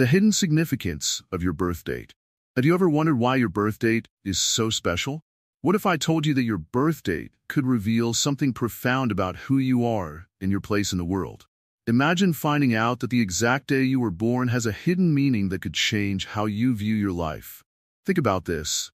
The hidden significance of your birth date. Have you ever wondered why your birth date is so special? What if I told you that your birth date could reveal something profound about who you are and your place in the world? Imagine finding out that the exact day you were born has a hidden meaning that could change how you view your life. Think about this.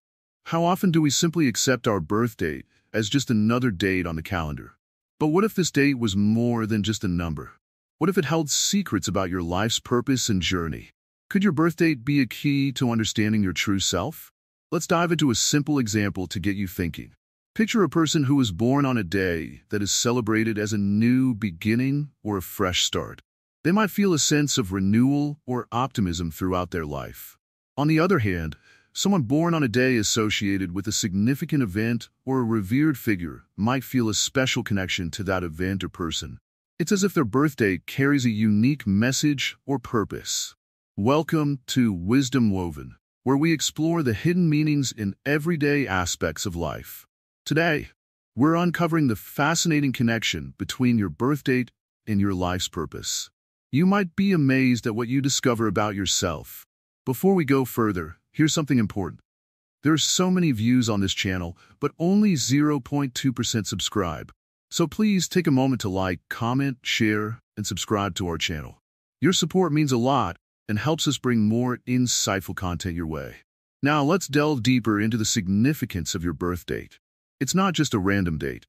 How often do we simply accept our birth date as just another date on the calendar? But what if this date was more than just a number? What if it held secrets about your life's purpose and journey? Could your birth date be a key to understanding your true self? Let's dive into a simple example to get you thinking. Picture a person who was born on a day that is celebrated as a new beginning or a fresh start. They might feel a sense of renewal or optimism throughout their life. On the other hand, someone born on a day associated with a significant event or a revered figure might feel a special connection to that event or person. It's as if their birth date carries a unique message or purpose. Welcome to Wisdom Woven, where we explore the hidden meanings in everyday aspects of life. Today, we're uncovering the fascinating connection between your birth date and your life's purpose. You might be amazed at what you discover about yourself. Before we go further, here's something important. There are so many views on this channel, but only 0.2% subscribe. So please take a moment to like, comment, share, and subscribe to our channel. Your support means a lot and helps us bring more insightful content your way. Now let's delve deeper into the significance of your birth date. It's not just a random date.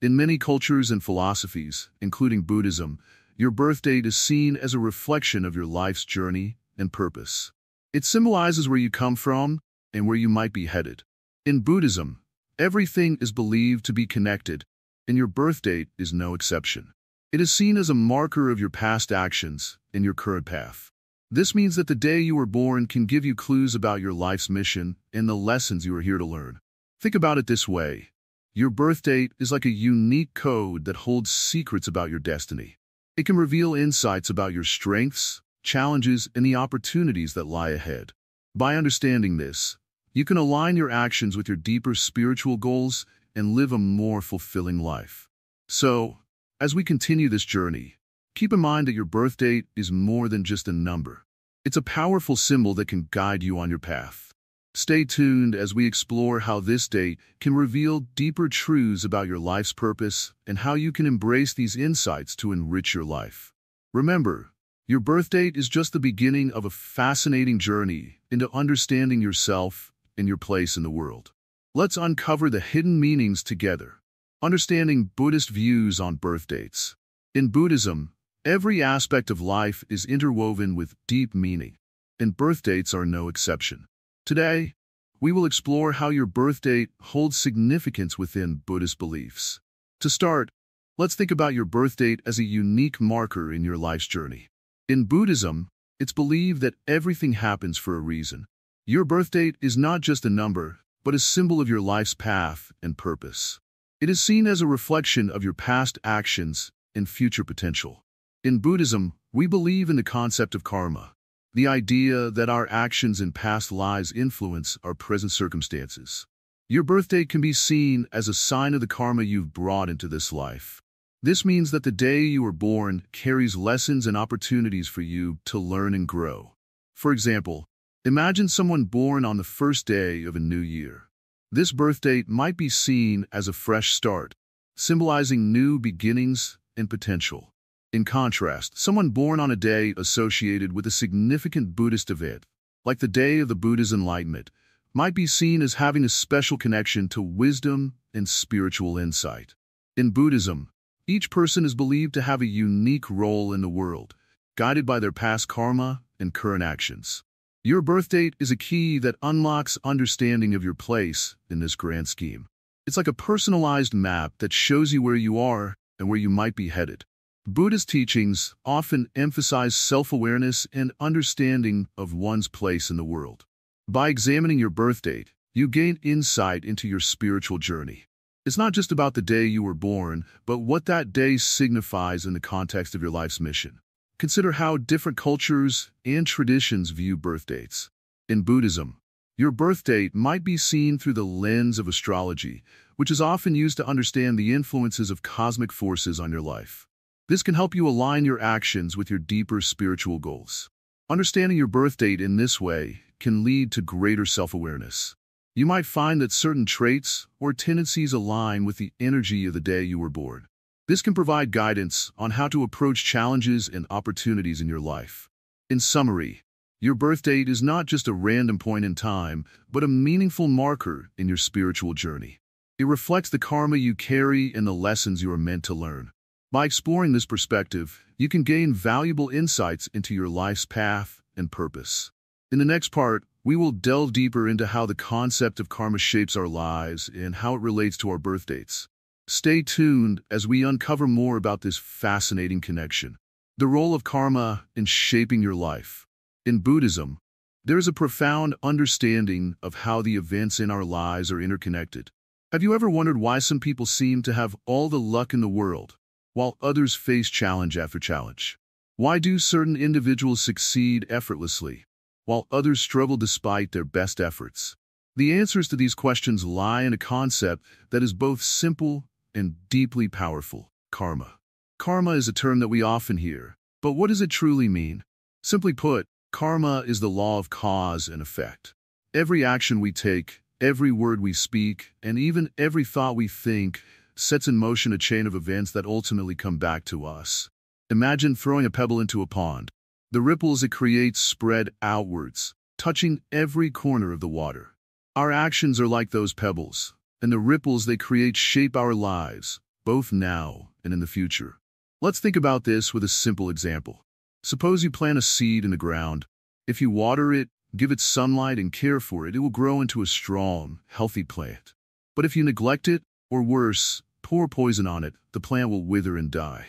In many cultures and philosophies, including Buddhism, your birth date is seen as a reflection of your life's journey and purpose. It symbolizes where you come from and where you might be headed. In Buddhism, everything is believed to be connected, and your birth date is no exception. It is seen as a marker of your past actions and your current path. This means that the day you were born can give you clues about your life's mission and the lessons you are here to learn. Think about it this way. Your birth date is like a unique code that holds secrets about your destiny. It can reveal insights about your strengths, challenges, and the opportunities that lie ahead. By understanding this, you can align your actions with your deeper spiritual goals and live a more fulfilling life. So, as we continue this journey, keep in mind that your birth date is more than just a number. It's a powerful symbol that can guide you on your path. Stay tuned as we explore how this date can reveal deeper truths about your life's purpose and how you can embrace these insights to enrich your life. Remember, your birth date is just the beginning of a fascinating journey into understanding yourself and your place in the world. Let's uncover the hidden meanings together. Understanding Buddhist views on birth dates. In Buddhism, every aspect of life is interwoven with deep meaning, and birth dates are no exception. Today, we will explore how your birth date holds significance within Buddhist beliefs. To start, let's think about your birth date as a unique marker in your life's journey. In Buddhism, it's believed that everything happens for a reason. Your birth date is not just a number, but a symbol of your life's path and purpose. It is seen as a reflection of your past actions and future potential. In Buddhism, we believe in the concept of karma, the idea that our actions in past lives influence our present circumstances. Your birth date can be seen as a sign of the karma you've brought into this life. This means that the day you were born carries lessons and opportunities for you to learn and grow. For example, imagine someone born on the first day of a new year. This birth date might be seen as a fresh start, symbolizing new beginnings and potential. In contrast, someone born on a day associated with a significant Buddhist event, like the day of the Buddha's enlightenment, might be seen as having a special connection to wisdom and spiritual insight. In Buddhism, each person is believed to have a unique role in the world, guided by their past karma and current actions. Your birth date is a key that unlocks understanding of your place in this grand scheme. It's like a personalized map that shows you where you are and where you might be headed. Buddhist teachings often emphasize self-awareness and understanding of one's place in the world. By examining your birth date, you gain insight into your spiritual journey. It's not just about the day you were born, but what that day signifies in the context of your life's mission. Consider how different cultures and traditions view birth dates. In Buddhism, your birth date might be seen through the lens of astrology, which is often used to understand the influences of cosmic forces on your life. This can help you align your actions with your deeper spiritual goals. Understanding your birth date in this way can lead to greater self-awareness. You might find that certain traits or tendencies align with the energy of the day you were born. This can provide guidance on how to approach challenges and opportunities in your life. In summary, your birth date is not just a random point in time, but a meaningful marker in your spiritual journey. It reflects the karma you carry and the lessons you are meant to learn. By exploring this perspective, you can gain valuable insights into your life's path and purpose. In the next part, we will delve deeper into how the concept of karma shapes our lives and how it relates to our birth dates. Stay tuned as we uncover more about this fascinating connection. The role of karma in shaping your life. In Buddhism, there is a profound understanding of how the events in our lives are interconnected. Have you ever wondered why some people seem to have all the luck in the world, while others face challenge after challenge? Why do certain individuals succeed effortlessly, while others struggle despite their best efforts? The answers to these questions lie in a concept that is both simple and deeply powerful: karma. Karma is a term that we often hear, but what does it truly mean? Simply put, karma is the law of cause and effect. Every action we take, every word we speak, and even every thought we think sets in motion a chain of events that ultimately come back to us. Imagine throwing a pebble into a pond. The ripples it creates spread outwards, touching every corner of the water. Our actions are like those pebbles, and the ripples they create shape our lives, both now and in the future. Let's think about this with a simple example. Suppose you plant a seed in the ground. If you water it, give it sunlight, and care for it, it will grow into a strong, healthy plant. But if you neglect it, or worse, pour poison on it, the plant will wither and die.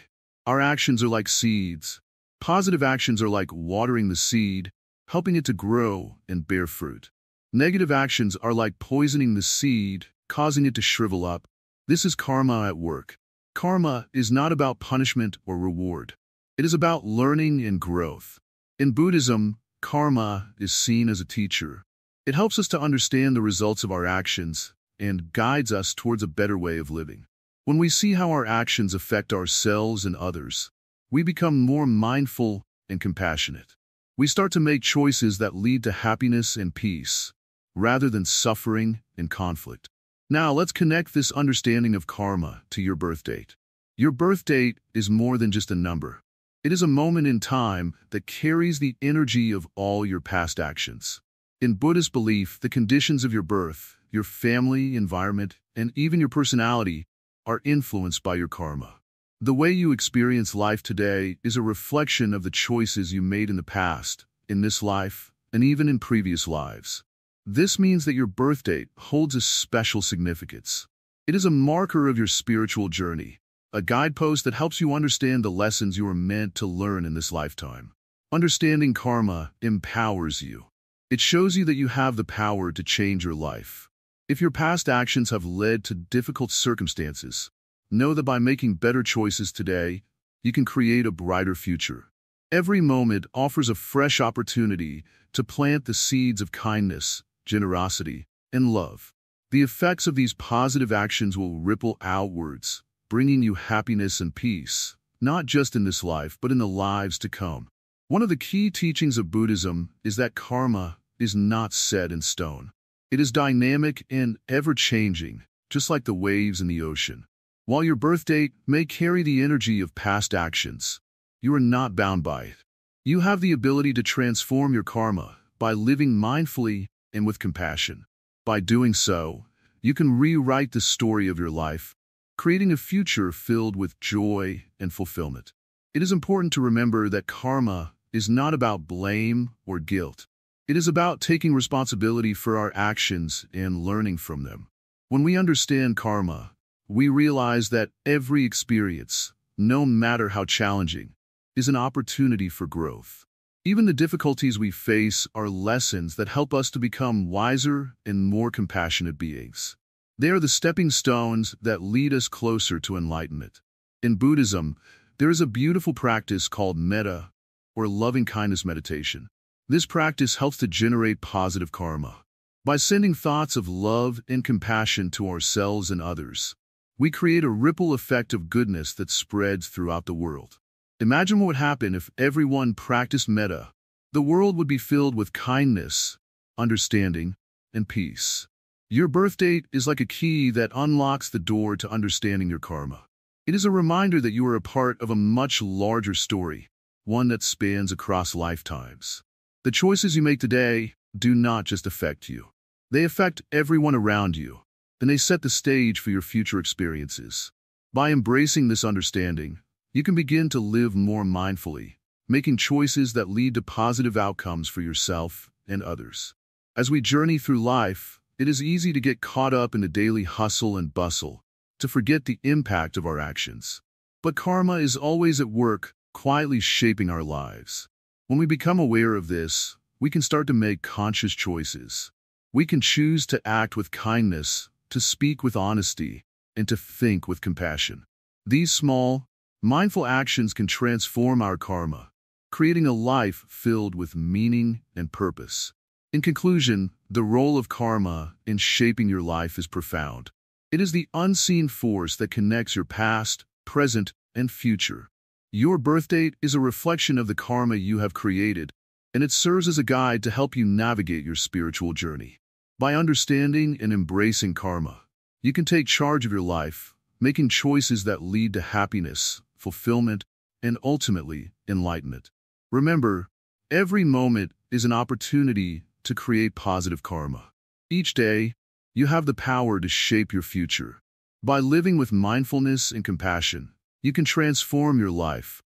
Our actions are like seeds. Positive actions are like watering the seed, helping it to grow and bear fruit. Negative actions are like poisoning the seed, causing it to shrivel up. This is karma at work. Karma is not about punishment or reward. It is about learning and growth. In Buddhism, karma is seen as a teacher. It helps us to understand the results of our actions and guides us towards a better way of living. When we see how our actions affect ourselves and others, we become more mindful and compassionate. We start to make choices that lead to happiness and peace, rather than suffering and conflict. Now, let's connect this understanding of karma to your birth date. Your birth date is more than just a number. It is a moment in time that carries the energy of all your past actions. In Buddhist belief, the conditions of your birth, your family, environment, and even your personality are influenced by your karma. The way you experience life today is a reflection of the choices you made in the past, in this life, and even in previous lives. This means that your birth date holds a special significance. It is a marker of your spiritual journey, a guidepost that helps you understand the lessons you are meant to learn in this lifetime. Understanding karma empowers you. It shows you that you have the power to change your life. If your past actions have led to difficult circumstances, know that by making better choices today, you can create a brighter future. Every moment offers a fresh opportunity to plant the seeds of kindness, generosity, and love. The effects of these positive actions will ripple outwards, bringing you happiness and peace, not just in this life, but in the lives to come. One of the key teachings of Buddhism is that karma is not set in stone. It is dynamic and ever-changing, just like the waves in the ocean. While your birth date may carry the energy of past actions, you are not bound by it. You have the ability to transform your karma by living mindfully and with compassion. By doing so, you can rewrite the story of your life, creating a future filled with joy and fulfillment. It is important to remember that karma is not about blame or guilt. It is about taking responsibility for our actions and learning from them. When we understand karma, we realize that every experience, no matter how challenging, is an opportunity for growth. Even the difficulties we face are lessons that help us to become wiser and more compassionate beings. They are the stepping stones that lead us closer to enlightenment. In Buddhism, there is a beautiful practice called metta, or loving-kindness meditation. This practice helps to generate positive karma. By sending thoughts of love and compassion to ourselves and others, we create a ripple effect of goodness that spreads throughout the world. Imagine what would happen if everyone practiced metta. the world would be filled with kindness, understanding, and peace. Your birth date is like a key that unlocks the door to understanding your karma. It is a reminder that you are a part of a much larger story, one that spans across lifetimes. The choices you make today do not just affect you. They affect everyone around you, and they set the stage for your future experiences. By embracing this understanding, you can begin to live more mindfully, making choices that lead to positive outcomes for yourself and others. As we journey through life, it is easy to get caught up in the daily hustle and bustle, to forget the impact of our actions. But karma is always at work, quietly shaping our lives. When we become aware of this, we can start to make conscious choices. We can choose to act with kindness, to speak with honesty, and to think with compassion. These small, mindful actions can transform our karma, creating a life filled with meaning and purpose. In conclusion, the role of karma in shaping your life is profound. It is the unseen force that connects your past, present, and future. Your birth date is a reflection of the karma you have created, and it serves as a guide to help you navigate your spiritual journey. By understanding and embracing karma, you can take charge of your life, making choices that lead to happiness, fulfillment, and ultimately, enlightenment. Remember, every moment is an opportunity to create positive karma. Each day, you have the power to shape your future. By living with mindfulness and compassion, you can transform your life,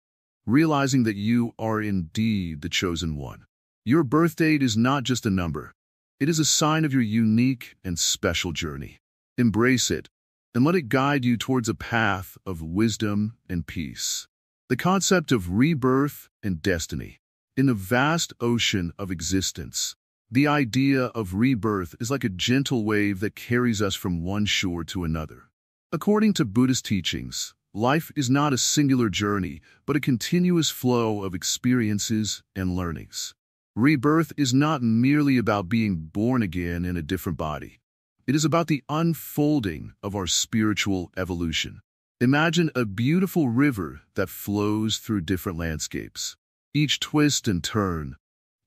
realizing that you are indeed the chosen one. Your birth date is not just a number. It is a sign of your unique and special journey. Embrace it, and let it guide you towards a path of wisdom and peace. The concept of rebirth and destiny. In the vast ocean of existence, the idea of rebirth is like a gentle wave that carries us from one shore to another. According to Buddhist teachings, life is not a singular journey, but a continuous flow of experiences and learnings. Rebirth is not merely about being born again in a different body. It is about the unfolding of our spiritual evolution. Imagine a beautiful river that flows through different landscapes. Each twist and turn,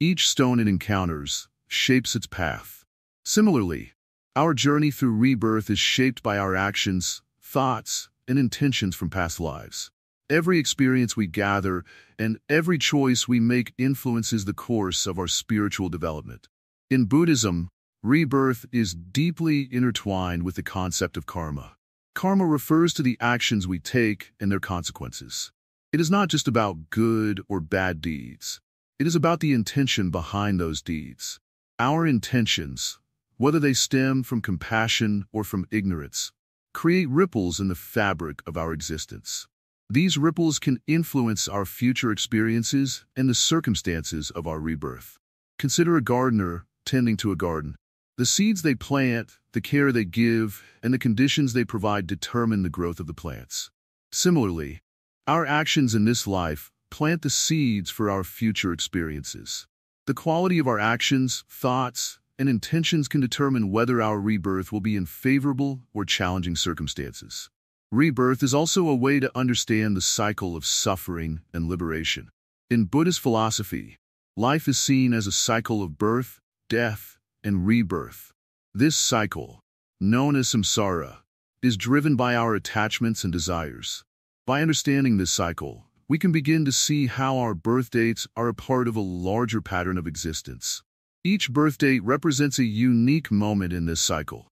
each stone it encounters, shapes its path. Similarly, our journey through rebirth is shaped by our actions, thoughts, and intentions from past lives. Every experience we gather and every choice we make influences the course of our spiritual development. In Buddhism, rebirth is deeply intertwined with the concept of karma. Karma refers to the actions we take and their consequences. It is not just about good or bad deeds. It is about the intention behind those deeds. Our intentions, whether they stem from compassion or from ignorance, create ripples in the fabric of our existence. These ripples can influence our future experiences and the circumstances of our rebirth. Consider a gardener tending to a garden. The seeds they plant, the care they give, and the conditions they provide determine the growth of the plants. Similarly, our actions in this life plant the seeds for our future experiences. The quality of our actions, thoughts, and intentions can determine whether our rebirth will be in favorable or challenging circumstances. Rebirth is also a way to understand the cycle of suffering and liberation. In Buddhist philosophy, life is seen as a cycle of birth, death, and rebirth. This cycle, known as samsara, is driven by our attachments and desires. By understanding this cycle, we can begin to see how our birth dates are a part of a larger pattern of existence. Each birth date represents a unique moment in this cycle,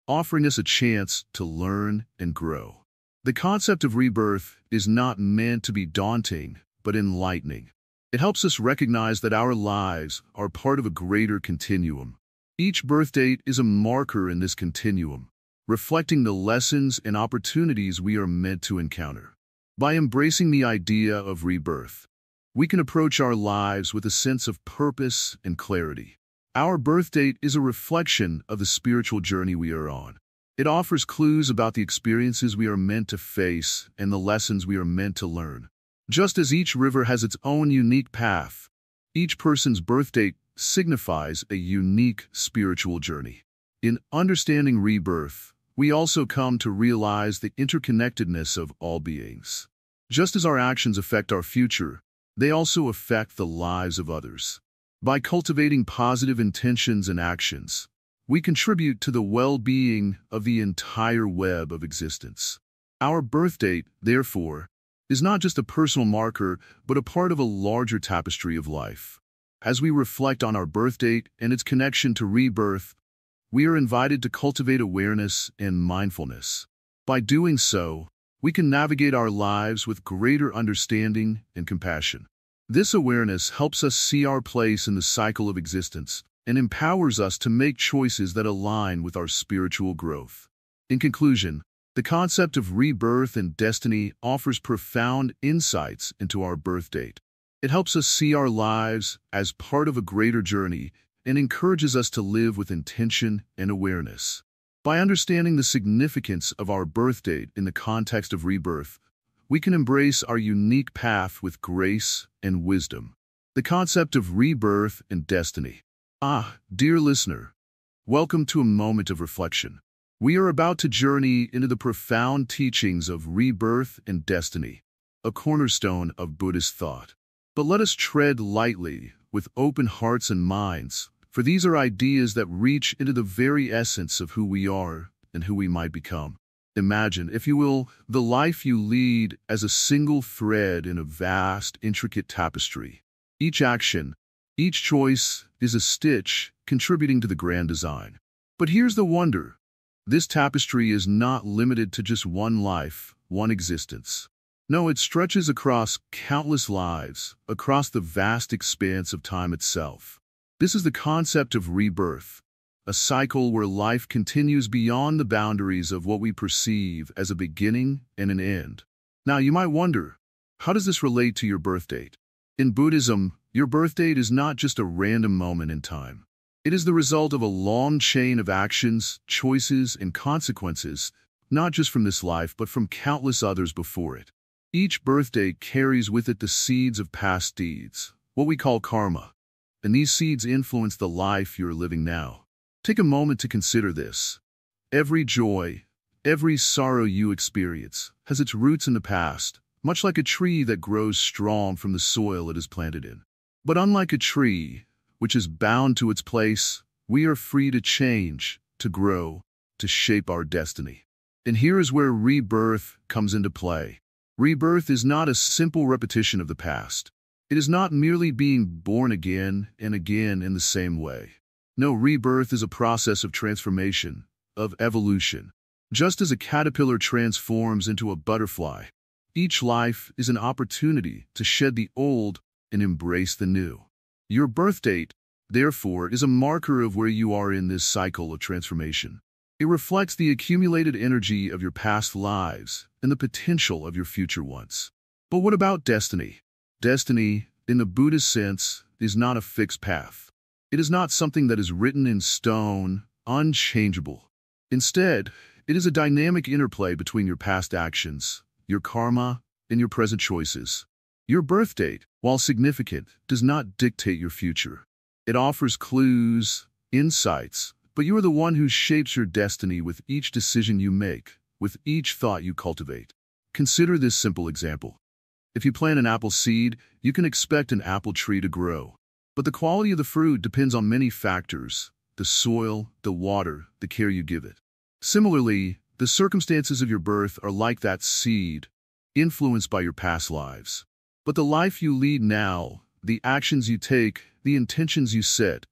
offering us a chance to learn and grow. The concept of rebirth is not meant to be daunting, but enlightening. It helps us recognize that our lives are part of a greater continuum. Each birth date is a marker in this continuum, reflecting the lessons and opportunities we are meant to encounter. By embracing the idea of rebirth, we can approach our lives with a sense of purpose and clarity. Our birth date is a reflection of the spiritual journey we are on. It offers clues about the experiences we are meant to face and the lessons we are meant to learn. Just as each river has its own unique path, each person's birth date signifies a unique spiritual journey. In understanding rebirth, we also come to realize the interconnectedness of all beings. Just as our actions affect our future, they also affect the lives of others. By cultivating positive intentions and actions, we contribute to the well-being of the entire web of existence. Our birth date, therefore, is not just a personal marker, but a part of a larger tapestry of life. As we reflect on our birth date and its connection to rebirth, we are invited to cultivate awareness and mindfulness. By doing so, we can navigate our lives with greater understanding and compassion. This awareness helps us see our place in the cycle of existence and empowers us to make choices that align with our spiritual growth. In conclusion, the concept of rebirth and destiny offers profound insights into our birth date. It helps us see our lives as part of a greater journey and encourages us to live with intention and awareness. By understanding the significance of our birth date in the context of rebirth, we can embrace our unique path with grace and wisdom. The concept of rebirth and destiny. Dear listener, welcome to a moment of reflection. We are about to journey into the profound teachings of rebirth and destiny, a cornerstone of Buddhist thought. But let us tread lightly, with open hearts and minds, for these are ideas that reach into the very essence of who we are and who we might become. Imagine, if you will, the life you lead as a single thread in a vast, intricate tapestry. Each action, each choice is a stitch contributing to the grand design. But here's the wonder. This tapestry is not limited to just one life, one existence. No, it stretches across countless lives, across the vast expanse of time itself. This is the concept of rebirth, a cycle where life continues beyond the boundaries of what we perceive as a beginning and an end. Now, you might wonder, how does this relate to your birth date? In Buddhism, your birth date is not just a random moment in time. It is the result of a long chain of actions, choices, and consequences, not just from this life, but from countless others before it. Each birth date carries with it the seeds of past deeds, what we call karma, and these seeds influence the life you're living now. Take a moment to consider this. Every joy, every sorrow you experience has its roots in the past, much like a tree that grows strong from the soil it is planted in. But unlike a tree, which is bound to its place, we are free to change, to grow, to shape our destiny. And here is where rebirth comes into play. Rebirth is not a simple repetition of the past. It is not merely being born again and again in the same way. No, rebirth is a process of transformation, of evolution. Just as a caterpillar transforms into a butterfly, each life is an opportunity to shed the old and embrace the new. Your birth date, therefore, is a marker of where you are in this cycle of transformation. It reflects the accumulated energy of your past lives and the potential of your future ones. But what about destiny? Destiny, in the Buddhist sense, is not a fixed path. It is not something that is written in stone, unchangeable. Instead, it is a dynamic interplay between your past actions, your karma, and your present choices. Your birth date, while significant, does not dictate your future. It offers clues, insights, but you are the one who shapes your destiny with each decision you make, with each thought you cultivate. Consider this simple example. If you plant an apple seed, you can expect an apple tree to grow. But the quality of the fruit depends on many factors: the soil, the water, the care you give it. Similarly, the circumstances of your birth are like that seed, influenced by your past lives. But the life you lead now, the actions you take, the intentions you set,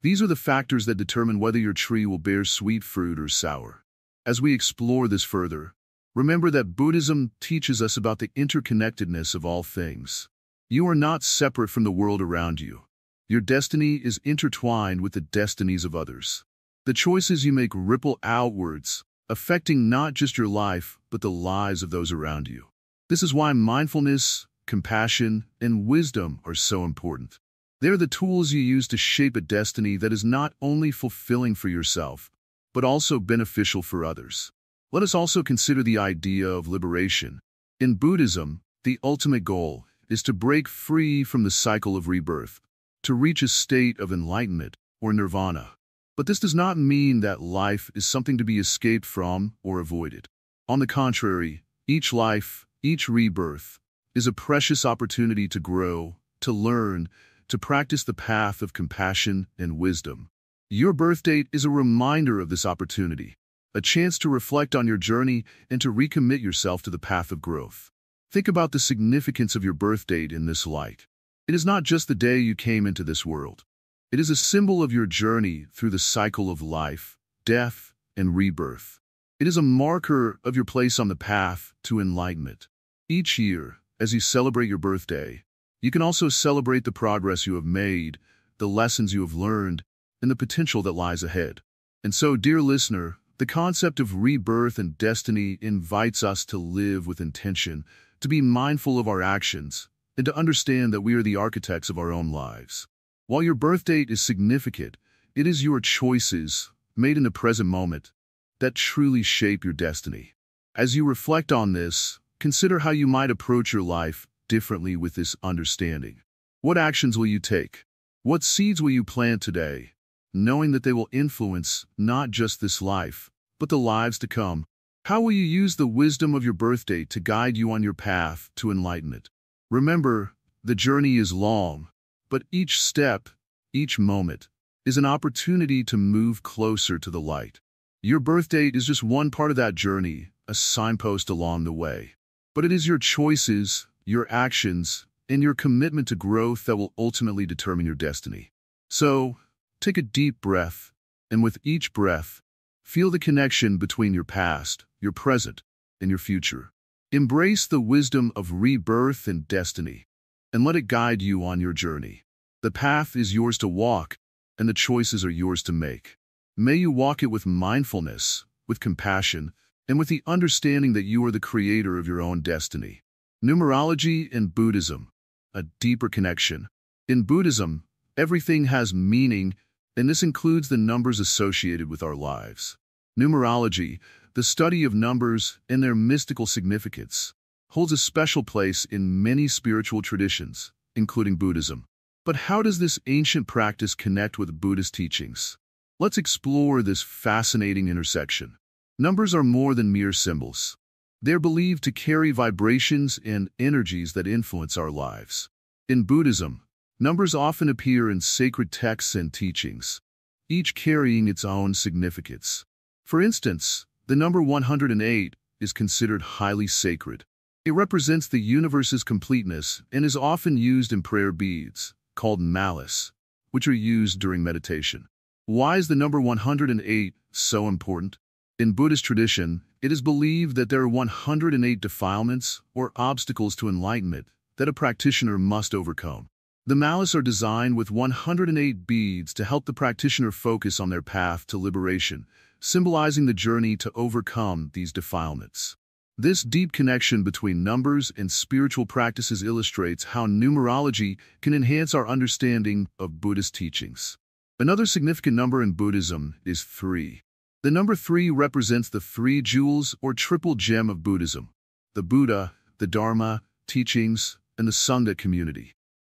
these are the factors that determine whether your tree will bear sweet fruit or sour. As we explore this further, remember that Buddhism teaches us about the interconnectedness of all things. You are not separate from the world around you. Your destiny is intertwined with the destinies of others. The choices you make ripple outwards, affecting not just your life, but the lives of those around you. This is why mindfulness, compassion, and wisdom are so important. They're the tools you use to shape a destiny that is not only fulfilling for yourself, but also beneficial for others. Let us also consider the idea of liberation. In Buddhism, the ultimate goal is to break free from the cycle of rebirth, to reach a state of enlightenment or nirvana. But this does not mean that life is something to be escaped from or avoided. On the contrary, each life, each rebirth, is a precious opportunity to grow, to learn, to practice the path of compassion and wisdom. Your birth date is a reminder of this opportunity, a chance to reflect on your journey and to recommit yourself to the path of growth. Think about the significance of your birth date in this light. It is not just the day you came into this world. It is a symbol of your journey through the cycle of life, death, and rebirth. It is a marker of your place on the path to enlightenment. Each year, as you celebrate your birthday, you can also celebrate the progress you have made, the lessons you have learned, and the potential that lies ahead. And so, dear listener, the concept of rebirth and destiny invites us to live with intention, to be mindful of our actions, and to understand that we are the architects of our own lives. While your birth date is significant, it is your choices, made in the present moment, that truly shape your destiny. As you reflect on this, consider how you might approach your life differently with this understanding. What actions will you take? What seeds will you plant today, knowing that they will influence not just this life, but the lives to come? How will you use the wisdom of your birth date to guide you on your path to enlightenment? Remember, the journey is long, but each step, each moment, is an opportunity to move closer to the light. Your birth date is just one part of that journey, a signpost along the way. But it is your choices, your actions, and your commitment to growth that will ultimately determine your destiny. So, take a deep breath, and with each breath, feel the connection between your past, your present, and your future. Embrace the wisdom of rebirth and destiny, and let it guide you on your journey. The path is yours to walk, and the choices are yours to make. May you walk it with mindfulness, with compassion, and with the understanding that you are the creator of your own destiny. Numerology and Buddhism, a deeper connection. In Buddhism, everything has meaning, and this includes the numbers associated with our lives. Numerology, the study of numbers and their mystical significance, holds a special place in many spiritual traditions, including Buddhism. But how does this ancient practice connect with Buddhist teachings? Let's explore this fascinating intersection. Numbers are more than mere symbols. They're believed to carry vibrations and energies that influence our lives. In Buddhism, numbers often appear in sacred texts and teachings, each carrying its own significance. For instance, the number 108 is considered highly sacred. It represents the universe's completeness and is often used in prayer beads, called malas, which are used during meditation. Why is the number 108 so important? In Buddhist tradition, it is believed that there are 108 defilements or obstacles to enlightenment that a practitioner must overcome. The malas are designed with 108 beads to help the practitioner focus on their path to liberation, symbolizing the journey to overcome these defilements. This deep connection between numbers and spiritual practices illustrates how numerology can enhance our understanding of Buddhist teachings. Another significant number in Buddhism is 3. The number 3 represents the 3 jewels or triple gem of Buddhism: the Buddha, the Dharma, teachings, and the Sangha community.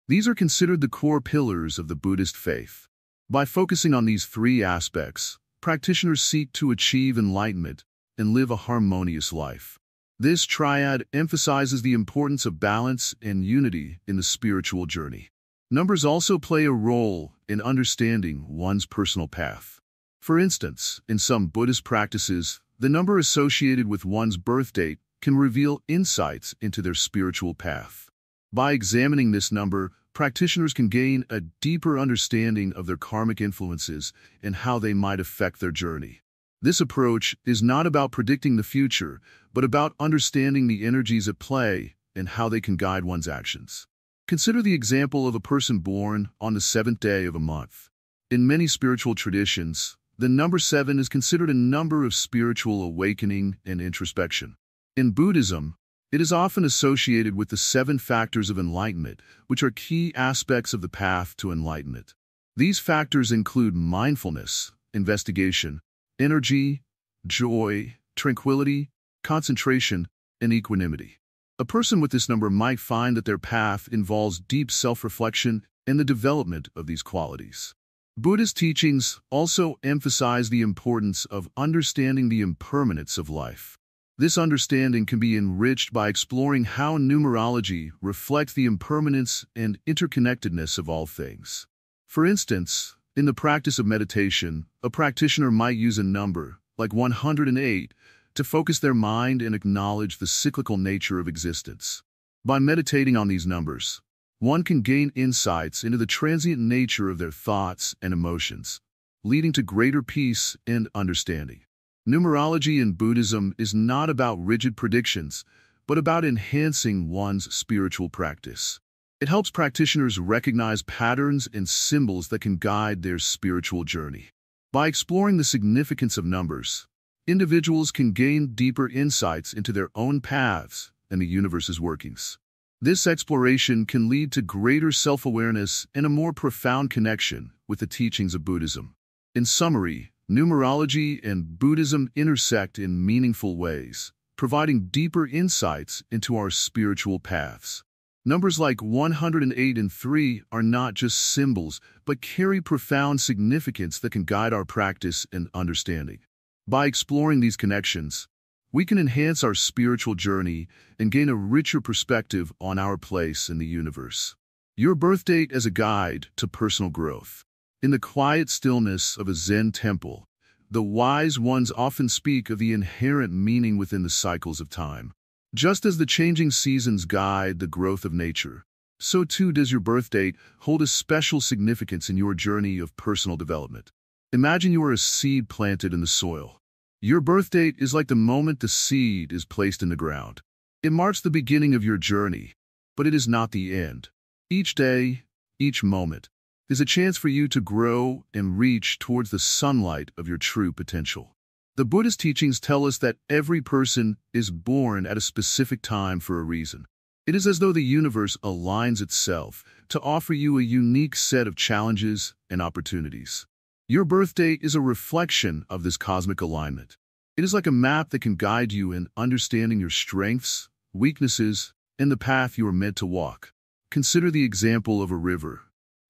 These are considered the core pillars of the Buddhist faith. By focusing on these 3 aspects, practitioners seek to achieve enlightenment and live a harmonious life. This triad emphasizes the importance of balance and unity in the spiritual journey. Numbers also play a role in understanding one's personal path. For instance, in some Buddhist practices, the number associated with one's birth date can reveal insights into their spiritual path. By examining this number, practitioners can gain a deeper understanding of their karmic influences and how they might affect their journey. This approach is not about predicting the future, but about understanding the energies at play and how they can guide one's actions. Consider the example of a person born on the 7th day of a month. In many spiritual traditions, the number 7 is considered a number of spiritual awakening and introspection. In Buddhism, it is often associated with the 7 factors of enlightenment, which are key aspects of the path to enlightenment. These factors include mindfulness, investigation, energy, joy, tranquility, concentration, and equanimity. A person with this number might find that their path involves deep self-reflection and the development of these qualities. Buddhist teachings also emphasize the importance of understanding the impermanence of life. This understanding can be enriched by exploring how numerology reflects the impermanence and interconnectedness of all things. For instance, in the practice of meditation, a practitioner might use a number, like 108, to focus their mind and acknowledge the cyclical nature of existence. By meditating on these numbers, one can gain insights into the transient nature of their thoughts and emotions, leading to greater peace and understanding. Numerology in Buddhism is not about rigid predictions, but about enhancing one's spiritual practice. It helps practitioners recognize patterns and symbols that can guide their spiritual journey. By exploring the significance of numbers, individuals can gain deeper insights into their own paths and the universe's workings. This exploration can lead to greater self-awareness and a more profound connection with the teachings of Buddhism. In summary, numerology and Buddhism intersect in meaningful ways, providing deeper insights into our spiritual paths. Numbers like 108 and 3 are not just symbols, but carry profound significance that can guide our practice and understanding. By exploring these connections, we can enhance our spiritual journey and gain a richer perspective on our place in the universe. Your birthdate as a guide to personal growth. In the quiet stillness of a Zen temple, the wise ones often speak of the inherent meaning within the cycles of time. Just as the changing seasons guide the growth of nature, so too does your birthdate hold a special significance in your journey of personal development. Imagine you are a seed planted in the soil. Your birthdate is like the moment the seed is placed in the ground. It marks the beginning of your journey, but it is not the end. Each day, each moment, is a chance for you to grow and reach towards the sunlight of your true potential. The Buddhist teachings tell us that every person is born at a specific time for a reason. It is as though the universe aligns itself to offer you a unique set of challenges and opportunities. Your birthdate is a reflection of this cosmic alignment. It is like a map that can guide you in understanding your strengths, weaknesses, and the path you are meant to walk. Consider the example of a river.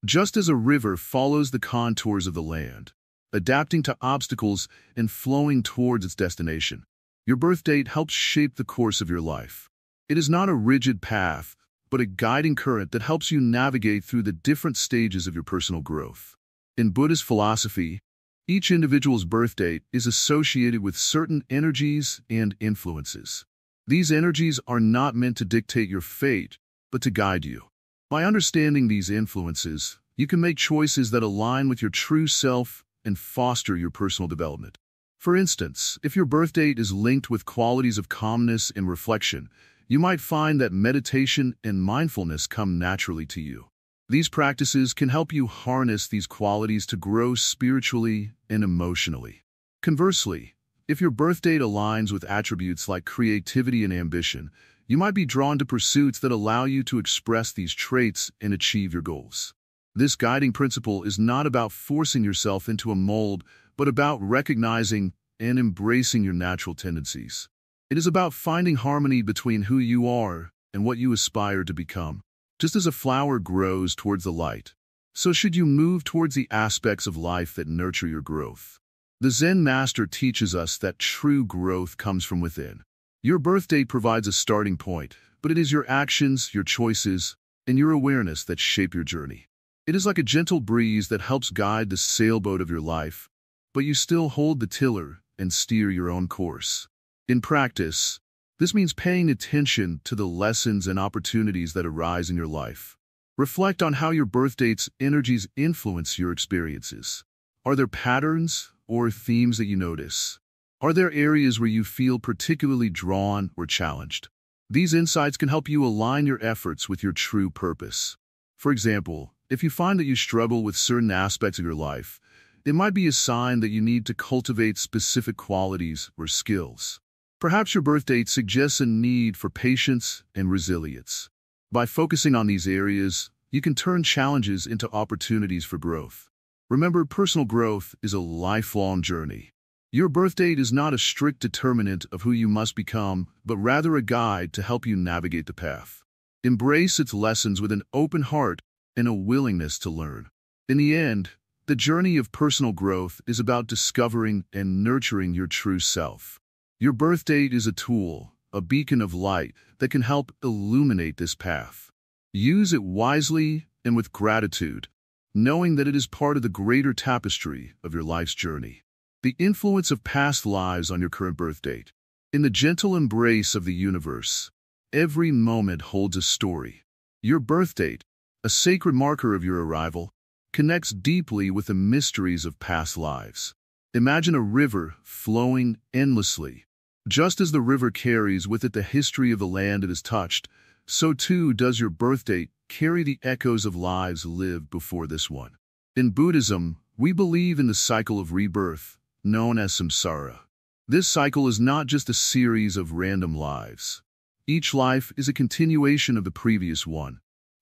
Just as a river follows the contours of the land, adapting to obstacles and flowing towards its destination, your birthdate helps shape the course of your life. It is not a rigid path, but a guiding current that helps you navigate through the different stages of your personal growth. In Buddhist philosophy, each individual's birthdate is associated with certain energies and influences. These energies are not meant to dictate your fate, but to guide you. By understanding these influences, you can make choices that align with your true self and foster your personal development. For instance, if your birthdate is linked with qualities of calmness and reflection, you might find that meditation and mindfulness come naturally to you. These practices can help you harness these qualities to grow spiritually and emotionally. Conversely, if your birthdate aligns with attributes like creativity and ambition, you might be drawn to pursuits that allow you to express these traits and achieve your goals. This guiding principle is not about forcing yourself into a mold, but about recognizing and embracing your natural tendencies. It is about finding harmony between who you are and what you aspire to become. Just as a flower grows towards the light, so should you move towards the aspects of life that nurture your growth. The Zen master teaches us that true growth comes from within. Your birthdate provides a starting point, but it is your actions, your choices, and your awareness that shape your journey. It is like a gentle breeze that helps guide the sailboat of your life, but you still hold the tiller and steer your own course. In practice, this means paying attention to the lessons and opportunities that arise in your life. Reflect on how your birthdate's energies influence your experiences. Are there patterns or themes that you notice? Are there areas where you feel particularly drawn or challenged? These insights can help you align your efforts with your true purpose. For example, if you find that you struggle with certain aspects of your life, it might be a sign that you need to cultivate specific qualities or skills. Perhaps your birthdate suggests a need for patience and resilience. By focusing on these areas, you can turn challenges into opportunities for growth. Remember, personal growth is a lifelong journey. Your birthdate is not a strict determinant of who you must become, but rather a guide to help you navigate the path. Embrace its lessons with an open heart and a willingness to learn. In the end, the journey of personal growth is about discovering and nurturing your true self. Your birth date is a tool, a beacon of light that can help illuminate this path. Use it wisely and with gratitude, knowing that it is part of the greater tapestry of your life's journey. The influence of past lives on your current birth date. In the gentle embrace of the universe, every moment holds a story. Your birth date, a sacred marker of your arrival, connects deeply with the mysteries of past lives. Imagine a river flowing endlessly. Just as the river carries with it the history of the land it has touched, so too does your birth date carry the echoes of lives lived before this one. In Buddhism, we believe in the cycle of rebirth, known as samsara. This cycle is not just a series of random lives. Each life is a continuation of the previous one,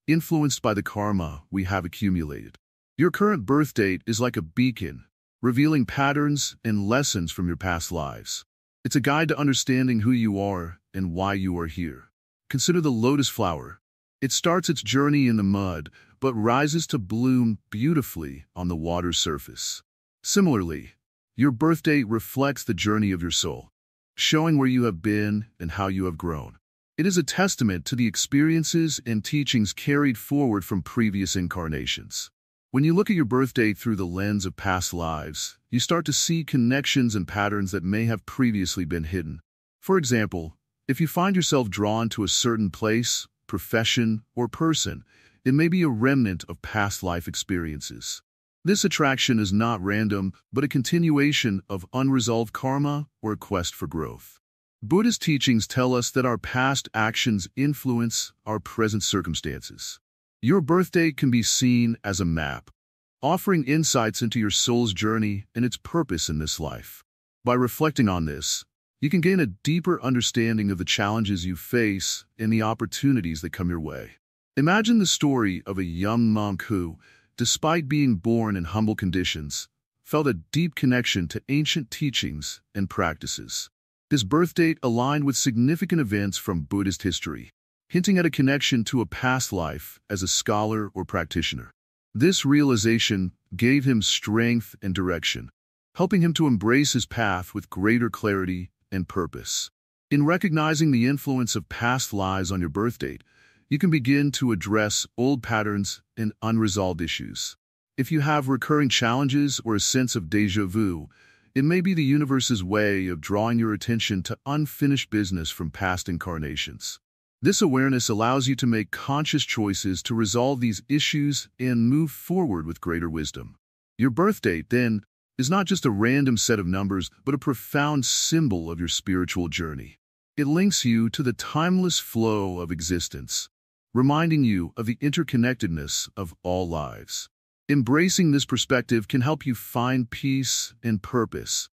influenced by the karma we have accumulated. Your current birth date is like a beacon, revealing patterns and lessons from your past lives. It's a guide to understanding who you are and why you are here. Consider the lotus flower. It starts its journey in the mud, but rises to bloom beautifully on the water's surface. Similarly, your birth date reflects the journey of your soul, showing where you have been and how you have grown. It is a testament to the experiences and teachings carried forward from previous incarnations. When you look at your birth date through the lens of past lives, you start to see connections and patterns that may have previously been hidden. For example, if you find yourself drawn to a certain place, profession, or person, it may be a remnant of past life experiences. This attraction is not random, but a continuation of unresolved karma or a quest for growth. Buddhist teachings tell us that our past actions influence our present circumstances. Your birth date can be seen as a map, offering insights into your soul's journey and its purpose in this life. By reflecting on this, you can gain a deeper understanding of the challenges you face and the opportunities that come your way. Imagine the story of a young monk who, despite being born in humble conditions, felt a deep connection to ancient teachings and practices. His birth date aligned with significant events from Buddhist history, hinting at a connection to a past life as a scholar or practitioner. This realization gave him strength and direction, helping him to embrace his path with greater clarity and purpose. In recognizing the influence of past lives on your birth date, you can begin to address old patterns and unresolved issues. If you have recurring challenges or a sense of déjà vu, it may be the universe's way of drawing your attention to unfinished business from past incarnations. This awareness allows you to make conscious choices to resolve these issues and move forward with greater wisdom. Your birth date, then, is not just a random set of numbers, but a profound symbol of your spiritual journey. It links you to the timeless flow of existence, reminding you of the interconnectedness of all lives. Embracing this perspective can help you find peace and purpose,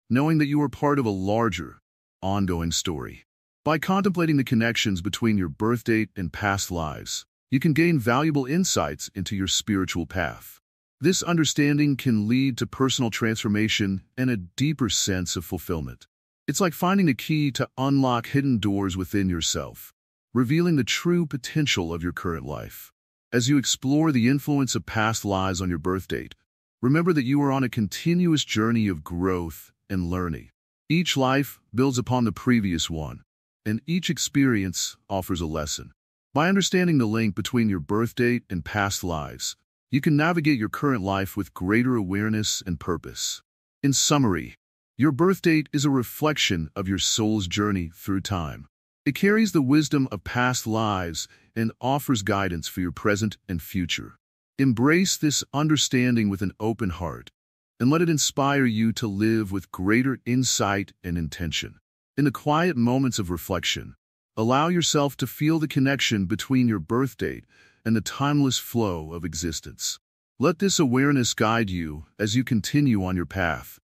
knowing that you are part of a larger, ongoing story. By contemplating the connections between your birth date and past lives, you can gain valuable insights into your spiritual path. This understanding can lead to personal transformation and a deeper sense of fulfillment. It's like finding a key to unlock hidden doors within yourself, revealing the true potential of your current life. As you explore the influence of past lives on your birth date, remember that you are on a continuous journey of growth and learning. Each life builds upon the previous one, and each experience offers a lesson. By understanding the link between your birth date and past lives, you can navigate your current life with greater awareness and purpose. In summary, your birth date is a reflection of your soul's journey through time. It carries the wisdom of past lives and offers guidance for your present and future. Embrace this understanding with an open heart, and let it inspire you to live with greater insight and intention. In the quiet moments of reflection, allow yourself to feel the connection between your birth date and the timeless flow of existence. Let this awareness guide you as you continue on your path,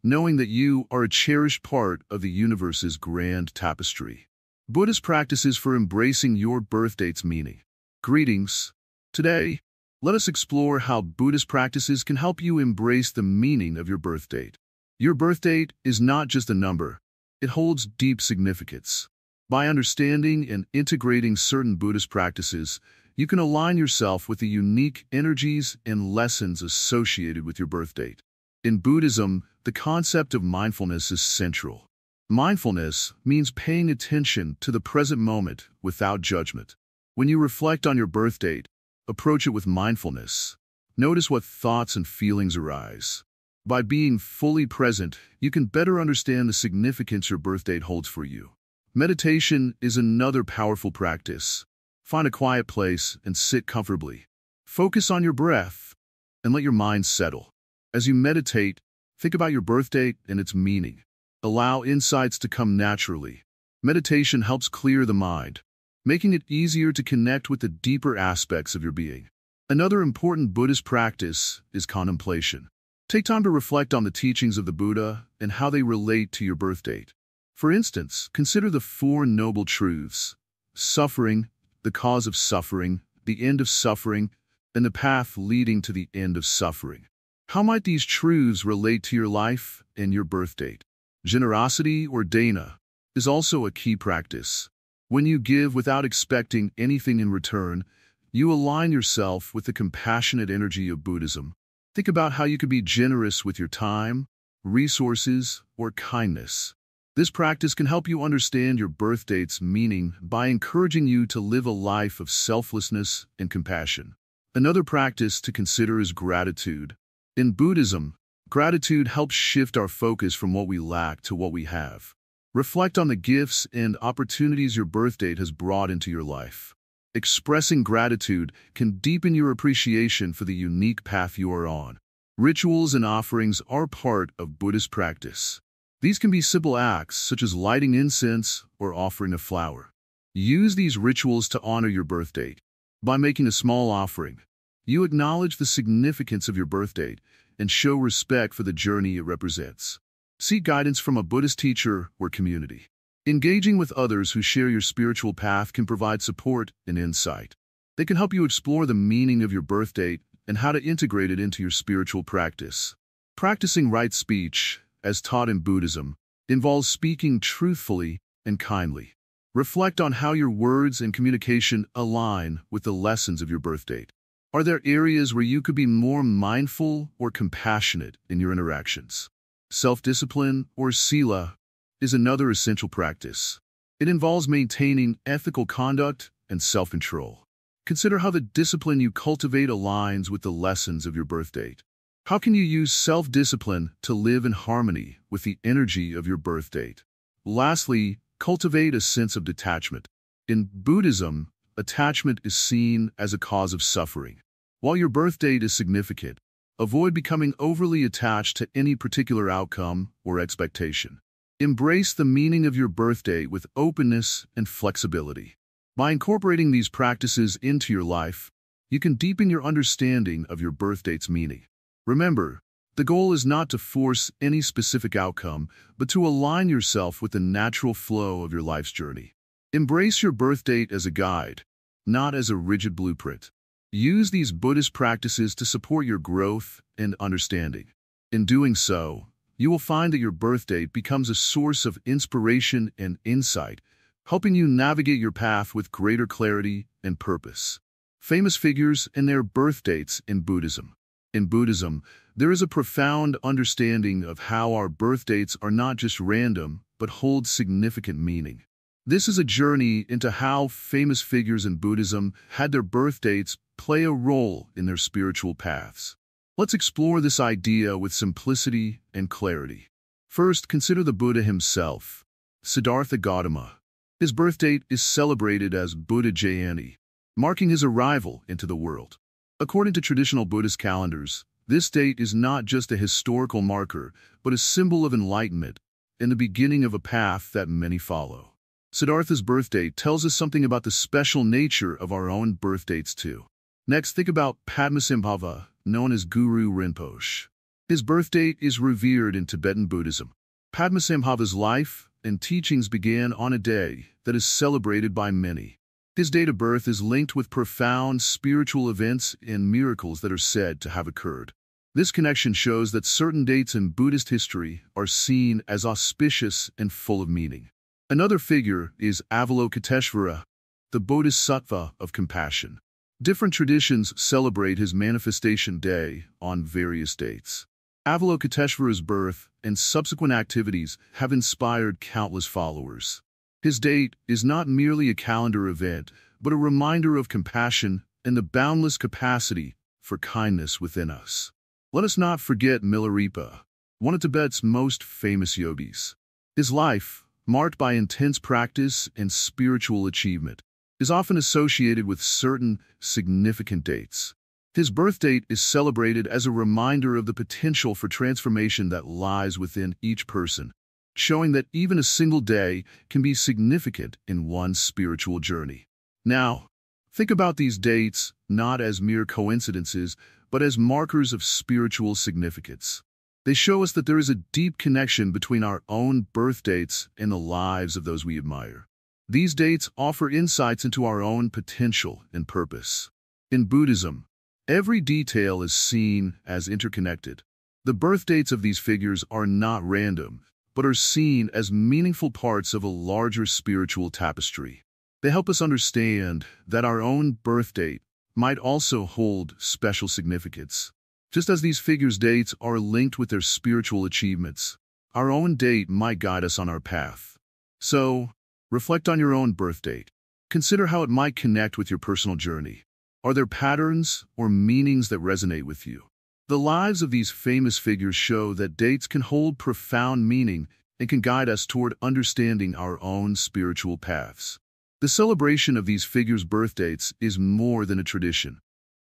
knowing that you are a cherished part of the universe's grand tapestry. Buddhist practices for embracing your birth date's meaning. Greetings. Today, let us explore how Buddhist practices can help you embrace the meaning of your birth date. Your birth date is not just a number, it holds deep significance. By understanding and integrating certain Buddhist practices, you can align yourself with the unique energies and lessons associated with your birth date. In Buddhism, the concept of mindfulness is central. Mindfulness means paying attention to the present moment without judgment. When you reflect on your birth date, approach it with mindfulness. Notice what thoughts and feelings arise. By being fully present, you can better understand the significance your birth date holds for you. Meditation is another powerful practice. Find a quiet place and sit comfortably. Focus on your breath and let your mind settle. As you meditate, think about your birth date and its meaning. Allow insights to come naturally. Meditation helps clear the mind, making it easier to connect with the deeper aspects of your being. Another important Buddhist practice is contemplation. Take time to reflect on the teachings of the Buddha and how they relate to your birth date. For instance, consider the Four Noble Truths: suffering, the cause of suffering, the end of suffering, and the path leading to the end of suffering. How might these truths relate to your life and your birth date? Generosity, or dana, is also a key practice. When you give without expecting anything in return, you align yourself with the compassionate energy of Buddhism. Think about how you could be generous with your time, resources, or kindness. This practice can help you understand your birth date's meaning by encouraging you to live a life of selflessness and compassion. Another practice to consider is gratitude. In Buddhism, gratitude helps shift our focus from what we lack to what we have. Reflect on the gifts and opportunities your birth date has brought into your life. Expressing gratitude can deepen your appreciation for the unique path you are on. Rituals and offerings are part of Buddhist practice. These can be simple acts such as lighting incense or offering a flower. Use these rituals to honor your birth date. By making a small offering, you acknowledge the significance of your birth date and show respect for the journey it represents. Seek guidance from a Buddhist teacher or community. Engaging with others who share your spiritual path can provide support and insight. They can help you explore the meaning of your birth date and how to integrate it into your spiritual practice. Practicing right speech, as taught in Buddhism, involves speaking truthfully and kindly. Reflect on how your words and communication align with the lessons of your birth date. Are there areas where you could be more mindful or compassionate in your interactions? Self-discipline, or sila, is another essential practice. It involves maintaining ethical conduct and self-control. Consider how the discipline you cultivate aligns with the lessons of your birth date. How can you use self-discipline to live in harmony with the energy of your birth date? Lastly, cultivate a sense of detachment. In Buddhism, attachment is seen as a cause of suffering. While your birth date is significant, avoid becoming overly attached to any particular outcome or expectation. Embrace the meaning of your birth date with openness and flexibility. By incorporating these practices into your life, you can deepen your understanding of your birth date's meaning. Remember, the goal is not to force any specific outcome, but to align yourself with the natural flow of your life's journey. Embrace your birth date as a guide, not as a rigid blueprint. Use these Buddhist practices to support your growth and understanding. In doing so, you will find that your birth date becomes a source of inspiration and insight, helping you navigate your path with greater clarity and purpose. Famous figures and their birth dates in Buddhism. In Buddhism, there is a profound understanding of how our birth dates are not just random, but hold significant meaning. This is a journey into how famous figures in Buddhism had their birth dates play a role in their spiritual paths. Let's explore this idea with simplicity and clarity. First, consider the Buddha himself, Siddhartha Gautama. His birth date is celebrated as Buddha Jayanti, marking his arrival into the world. According to traditional Buddhist calendars, this date is not just a historical marker, but a symbol of enlightenment and the beginning of a path that many follow. Siddhartha's birth date tells us something about the special nature of our own birth dates too. Next, think about Padmasambhava, known as Guru Rinpoche. His birth date is revered in Tibetan Buddhism. Padmasambhava's life and teachings began on a day that is celebrated by many. His date of birth is linked with profound spiritual events and miracles that are said to have occurred. This connection shows that certain dates in Buddhist history are seen as auspicious and full of meaning. Another figure is Avalokiteshvara, the Bodhisattva of compassion. Different traditions celebrate his manifestation day on various dates. Avalokiteshvara's birth and subsequent activities have inspired countless followers. His date is not merely a calendar event, but a reminder of compassion and the boundless capacity for kindness within us. Let us not forget Milarepa, one of Tibet's most famous yogis. His life, marked by intense practice and spiritual achievement, is often associated with certain significant dates. His birth date is celebrated as a reminder of the potential for transformation that lies within each person, showing that even a single day can be significant in one's spiritual journey. Now, think about these dates not as mere coincidences, but as markers of spiritual significance. They show us that there is a deep connection between our own birth dates and the lives of those we admire. These dates offer insights into our own potential and purpose. In Buddhism, every detail is seen as interconnected. The birth dates of these figures are not random, but are seen as meaningful parts of a larger spiritual tapestry. They help us understand that our own birth date might also hold special significance. Just as these figures' dates are linked with their spiritual achievements, our own date might guide us on our path. So, reflect on your own birth date. Consider how it might connect with your personal journey. Are there patterns or meanings that resonate with you? The lives of these famous figures show that dates can hold profound meaning and can guide us toward understanding our own spiritual paths. The celebration of these figures' birth dates is more than a tradition.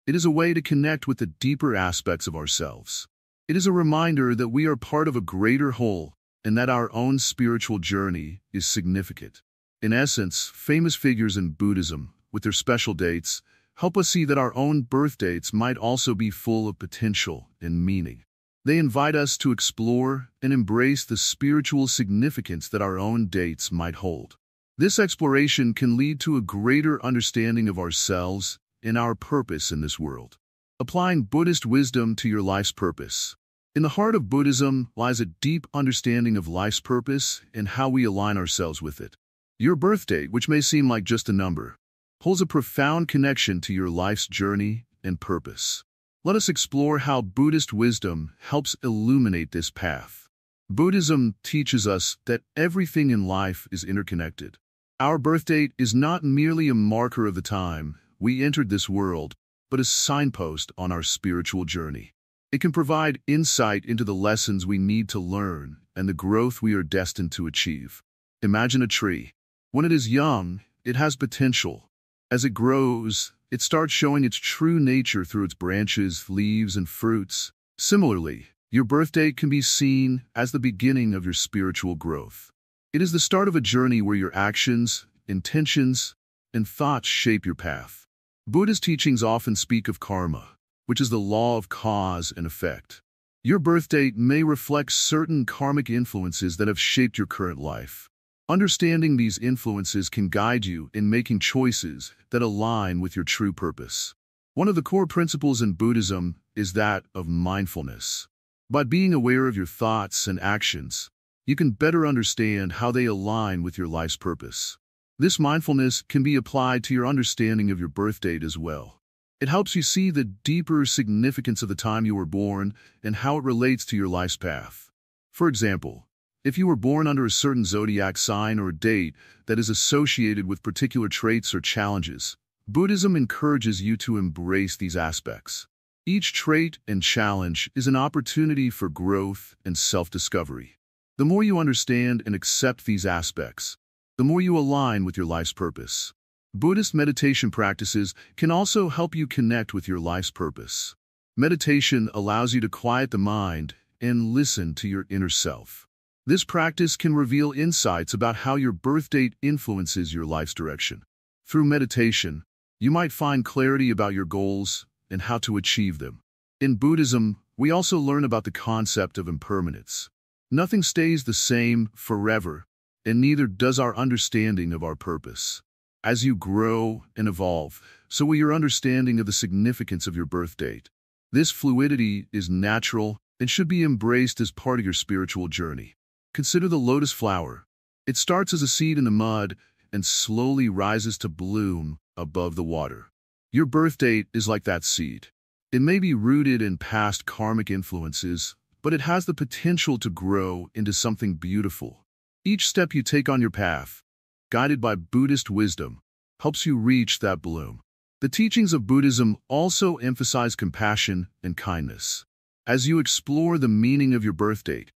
It is a way to connect with the deeper aspects of ourselves. It is a reminder that we are part of a greater whole and that our own spiritual journey is significant. In essence, famous figures in Buddhism, with their special dates, help us see that our own birth dates might also be full of potential and meaning. They invite us to explore and embrace the spiritual significance that our own dates might hold. This exploration can lead to a greater understanding of ourselves and our purpose in this world. Applying Buddhist wisdom to your life's purpose. In the heart of Buddhism lies a deep understanding of life's purpose and how we align ourselves with it. Your birth date, which may seem like just a number, holds a profound connection to your life's journey and purpose. Let us explore how Buddhist wisdom helps illuminate this path. Buddhism teaches us that everything in life is interconnected. Our birth date is not merely a marker of the time we entered this world, but a signpost on our spiritual journey. It can provide insight into the lessons we need to learn and the growth we are destined to achieve. Imagine a tree. When it is young, it has potential. As it grows, it starts showing its true nature through its branches, leaves, and fruits. Similarly, your birth date can be seen as the beginning of your spiritual growth. It is the start of a journey where your actions, intentions, and thoughts shape your path. Buddhist teachings often speak of karma, which is the law of cause and effect. Your birth date may reflect certain karmic influences that have shaped your current life. Understanding these influences can guide you in making choices that align with your true purpose. One of the core principles in Buddhism is that of mindfulness. By being aware of your thoughts and actions, you can better understand how they align with your life's purpose. This mindfulness can be applied to your understanding of your birth date as well. It helps you see the deeper significance of the time you were born and how it relates to your life's path. For example, if you were born under a certain zodiac sign or date that is associated with particular traits or challenges, Buddhism encourages you to embrace these aspects. Each trait and challenge is an opportunity for growth and self-discovery. The more you understand and accept these aspects, the more you align with your life's purpose. Buddhist meditation practices can also help you connect with your life's purpose. Meditation allows you to quiet the mind and listen to your inner self. This practice can reveal insights about how your birth date influences your life's direction. Through meditation, you might find clarity about your goals and how to achieve them. In Buddhism, we also learn about the concept of impermanence. Nothing stays the same forever, and neither does our understanding of our purpose. As you grow and evolve, so will your understanding of the significance of your birth date. This fluidity is natural and should be embraced as part of your spiritual journey. Consider the lotus flower. It starts as a seed in the mud and slowly rises to bloom above the water. Your birth date is like that seed. It may be rooted in past karmic influences, but it has the potential to grow into something beautiful. Each step you take on your path, guided by Buddhist wisdom, helps you reach that bloom. The teachings of Buddhism also emphasize compassion and kindness. As you explore the meaning of your birth date,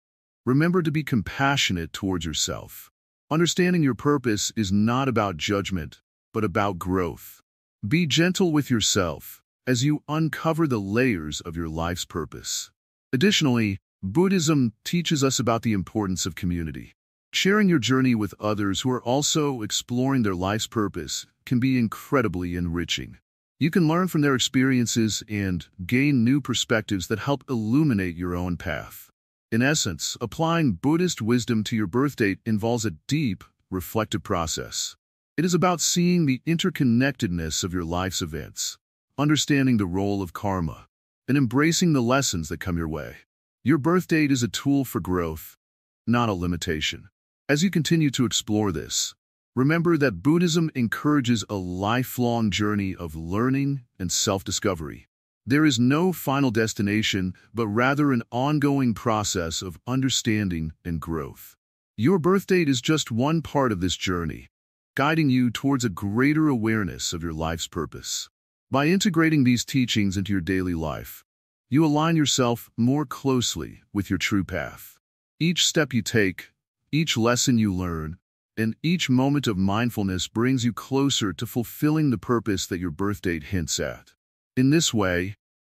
remember to be compassionate towards yourself. Understanding your purpose is not about judgment, but about growth. Be gentle with yourself as you uncover the layers of your life's purpose. Additionally, Buddhism teaches us about the importance of community. Sharing your journey with others who are also exploring their life's purpose can be incredibly enriching. You can learn from their experiences and gain new perspectives that help illuminate your own path. In essence, applying Buddhist wisdom to your birth date involves a deep, reflective process. It is about seeing the interconnectedness of your life's events, understanding the role of karma, and embracing the lessons that come your way. Your birth date is a tool for growth, not a limitation. As you continue to explore this, remember that Buddhism encourages a lifelong journey of learning and self-discovery. There is no final destination, but rather an ongoing process of understanding and growth. Your birth date is just one part of this journey, guiding you towards a greater awareness of your life's purpose. By integrating these teachings into your daily life, you align yourself more closely with your true path. Each step you take, each lesson you learn, and each moment of mindfulness brings you closer to fulfilling the purpose that your birth date hints at. In this way,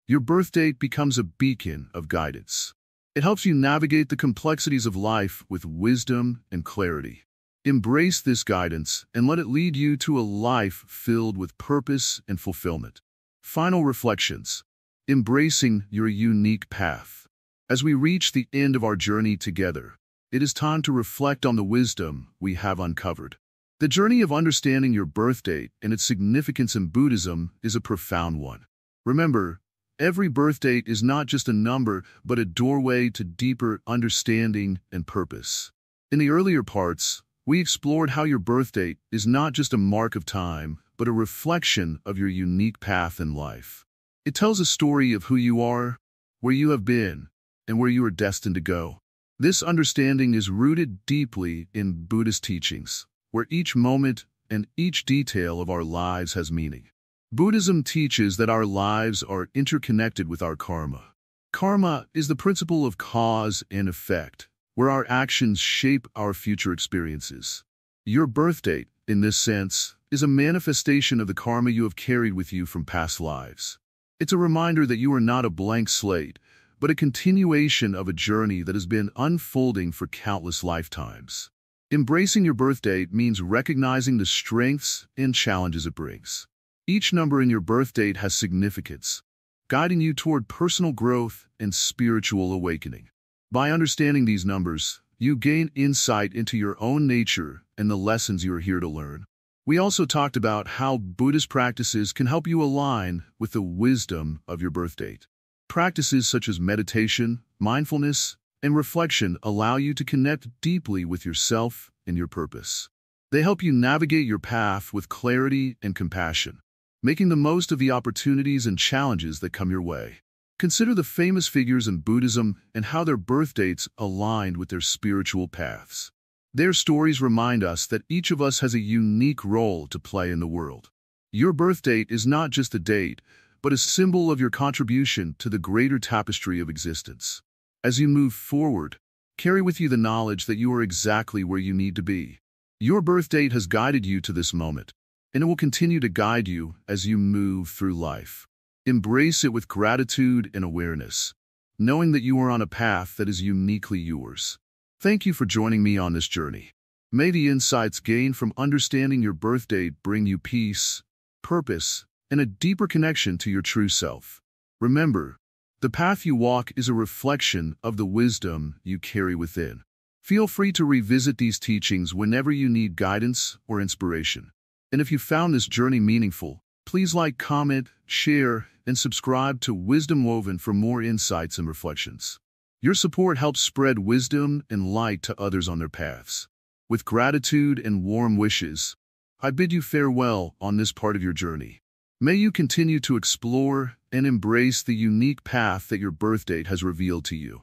your birth date becomes a beacon of guidance. It helps you navigate the complexities of life with wisdom and clarity. Embrace this guidance and let it lead you to a life filled with purpose and fulfillment. Final reflections. Embracing your unique path. As we reach the end of our journey together, it is time to reflect on the wisdom we have uncovered. The journey of understanding your birth date and its significance in Buddhism is a profound one. Remember, every birth date is not just a number, but a doorway to deeper understanding and purpose. In the earlier parts, we explored how your birth date is not just a mark of time, but a reflection of your unique path in life. It tells a story of who you are, where you have been, and where you are destined to go. This understanding is rooted deeply in Buddhist teachings, where each moment and each detail of our lives has meaning. Buddhism teaches that our lives are interconnected with our karma. Karma is the principle of cause and effect, where our actions shape our future experiences. Your birth date, in this sense, is a manifestation of the karma you have carried with you from past lives. It's a reminder that you are not a blank slate, but a continuation of a journey that has been unfolding for countless lifetimes. Embracing your birth date means recognizing the strengths and challenges it brings. Each number in your birth date has significance, guiding you toward personal growth and spiritual awakening. By understanding these numbers, you gain insight into your own nature and the lessons you are here to learn. We also talked about how Buddhist practices can help you align with the wisdom of your birth date. Practices such as meditation, mindfulness, and reflection allow you to connect deeply with yourself and your purpose. They help you navigate your path with clarity and compassion, making the most of the opportunities and challenges that come your way. Consider the famous figures in Buddhism and how their birth dates aligned with their spiritual paths. Their stories remind us that each of us has a unique role to play in the world. Your birth date is not just a date, but a symbol of your contribution to the greater tapestry of existence. As you move forward, carry with you the knowledge that you are exactly where you need to be. Your birth date has guided you to this moment, and it will continue to guide you as you move through life. Embrace it with gratitude and awareness, knowing that you are on a path that is uniquely yours. Thank you for joining me on this journey. May the insights gained from understanding your birth date bring you peace, purpose, and a deeper connection to your true self. Remember, the path you walk is a reflection of the wisdom you carry within. Feel free to revisit these teachings whenever you need guidance or inspiration. And if you found this journey meaningful, please like, comment, share, and subscribe to Wisdom Woven for more insights and reflections. Your support helps spread wisdom and light to others on their paths. With gratitude and warm wishes, I bid you farewell on this part of your journey. May you continue to explore and embrace the unique path that your birth date has revealed to you.